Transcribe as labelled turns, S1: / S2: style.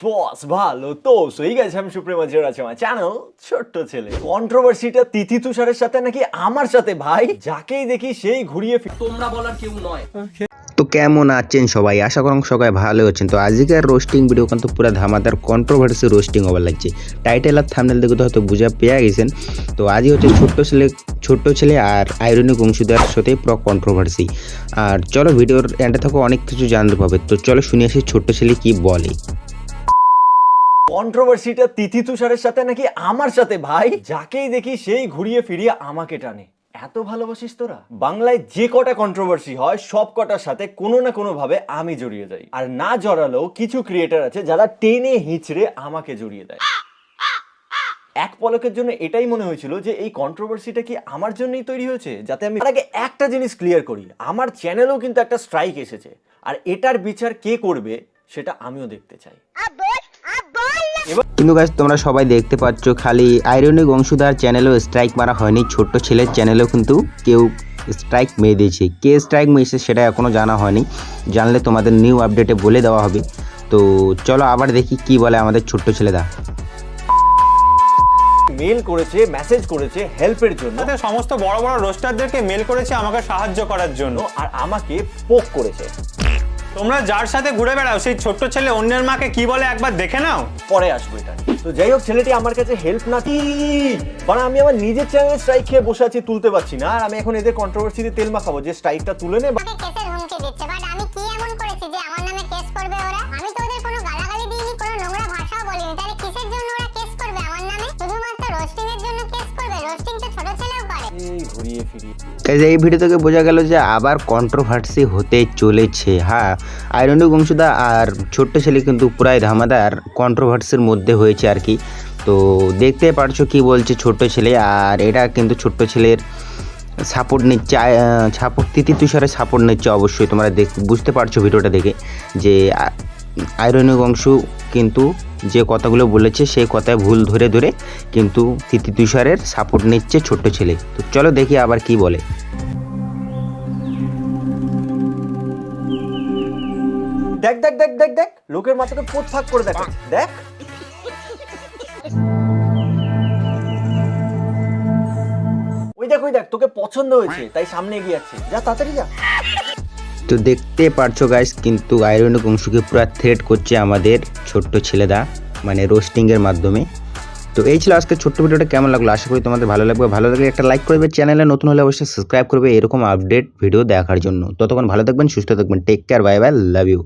S1: বস ভালো তো সই গেছে। আমি সুপ্রিম আছে আমার চ্যানেল ছোট্ট ছেলে। কন্ট্রোভার্সিটা তিথি তুষারের সাথে নাকি আমার সাথে ভাই, যাকেই দেখি সেই ঘুরিয়ে
S2: তোমরা বলার কেউ নয়।
S3: তো কেমন আছেন সবাই? আশা করুন সবাই ভালো আছেন। তো আজকের রোস্টিং ভিডিও কিন্তু পুরো ধামাদার কন্ট্রোভার্সি রোস্টিং হবার লাগছে। টাইটেল আর থাম্বনেল দেখে তো হয়তো বুঝা পেয়ে গেছেন। তো আজই হচ্ছে ছোট্ট ছেলে আর আইরনিক অংশীদার সাথে পুরো কন্ট্রোভার্সি। আর চলো ভিডিওর এন্ডে থেকে অনেক কিছু জানতে পাবে। তো চলো শুনে আসি ছোট্ট ছেলে কি বলে।
S1: কন্ট্রোভার্সিটা তিথি তুষারের সাথে নাকি আমার সাথে ভাই, যাকেই দেখি সেই ঘুরিয়ে ফিরিয়ে আমাকে টানে। এত ভালোবাসিস তোরা? বাংলায় যে কটা কন্ট্রোভার্সি হয় সব কটার সাথে কোনো না কোনো ভাবে আমি জড়িয়ে যাই। আর না জড়ালেও কিছু ক্রিয়েটার আছে যারা টেনে হিচড়ে আমাকে জড়িয়ে দেয়। এক পলকের জন্য এটাই মনে হয়েছিল যে এই কন্ট্রোভার্সিটা কি আমার জন্যই তৈরি হয়েছে, যাতে আমি আগে একটা জিনিস ক্লিয়ার করি, আমার চ্যানেলেও কিন্তু একটা স্ট্রাইক এসেছে, আর এটার বিচার কে করবে সেটা আমিও দেখতে চাই।
S3: কিন্তু গাইস তোমরা সবাই দেখতে পাচ্ছ খালি আইরনিক অংশীদার চ্যানেলেও স্ট্রাইক মারা হয়নি, ছোট্ট ছেলের চ্যানেলেও কিন্তু কেউ স্ট্রাইক মেরে দিয়েছে। কে স্ট্রাইক মেরেছে সেটা এখনও জানা হয়নি, জানলে তোমাদের নিউ আপডেটে বলে দেওয়া হবে। তো চলো আবার দেখি কি বলে আমাদের ছোট্ট ছেলেদা।
S1: মেল করেছে, মেসেজ করেছে হেল্পের জন্য,
S4: সমস্ত বড় বড় রোস্টারদেরকে মেল করেছে আমাকে সাহায্য করার জন্য,
S1: আর আমাকে পোক করেছে।
S4: তোমরা যার সাথে ঘুরে বেড়াও সেই ছোট্ট ছেলে অন্যের মাকে কি বলে একবার দেখে নাও।
S1: পরে আসবো এটা। তো যাই হোক, ছেলেটি আমার কাছে হেল্প না কি, মানে আমি আমার নিজের চ্যানেলে স্ট্রাইক খেয়ে বসে আছি, তুলতে পারছি না। আর আমি এখন এদের কন্ট্রোভার্সিতে তেল মাখাবো যে স্ট্রাইকটা তুলে নে।
S5: কেসের হুমকি দিচ্ছে, বাট আমি কি এমন করেছি যে আমার নামে কেস করবে ওরা? আমি তো ওদের কোনো গালাগালি দিইনি, কোনো নোংরা ভাষাও বলিনি, তাহলে কিসের জন্য ওরা কেস করবে আমার নামে? শুধুমাত্র রোস্টিং এর জন্য কেস করবে? রোস্টিং তো ছোট ছেলেও করে।
S1: এই ঘুরিয়ে ফিরিয়ে
S3: এই ভিডিও থেকে বোঝা গেল যে আবার কন্ট্রোভার্সি হতে চলেছে। হ্যাঁ, আইরনিক অংশীদা আর ছোট্ট ছেলে কিন্তু পুরাই ধামাদার কন্ট্রোভার্সির মধ্যে হয়েছে আর কি। তো দেখতে পারছো কি বলছে ছোট্ট ছেলে, আর এটা কিন্তু ছোট্ট ছেলের সাপোর্ট নিচ্ছে, তিথি তুষারের সাপোর্ট নিচ্ছে। অবশ্যই তোমরা বুঝতে পারছো ভিডিওটা দেখে যে আইরনিক অংশ কিন্তু যে কথাগুলো বলেছে সেই কথায় ভুল ধরে ধরে কিন্তু তিথি তুষারের সাপোর্ট নিচ্ছে ছোট্ট ছেলে। তো চলো দেখি আবার কি বলে।
S1: দেখ দেখ দেখ দেখ দেখ, লোকের মাথাটা পোত ফাঁক করে দেখ দেখ। ওই দেখ ওই দেখ, তোকে পছন্দ হয়েছে তাই সামনে এগিয়ে যাচ্ছে, যা তাড়াতাড়ি যা।
S3: তো দেখতে পারছো গাইস, কিন্তু আইরনিক অংশকে পুরো থ্রেট করছে আমাদের ছোট্ট ছেলেদা, মানে রোস্টিংয়ের মাধ্যমে। তো এই ছিল আজকে ছোট্ট ভিডিওটা। কেমন লাগলো? আশা করি তোমাদের ভালো লাগবে। ভালো লাগলে একটা লাইক করবে, চ্যানেলে নতুন হলে অবশ্যই সাবস্ক্রাইব করবে এরকম আপডেট ভিডিও দেখার জন্য। ততক্ষণ ভালো থাকবেন, সুস্থ থাকবেন, take care, bye bye, love you.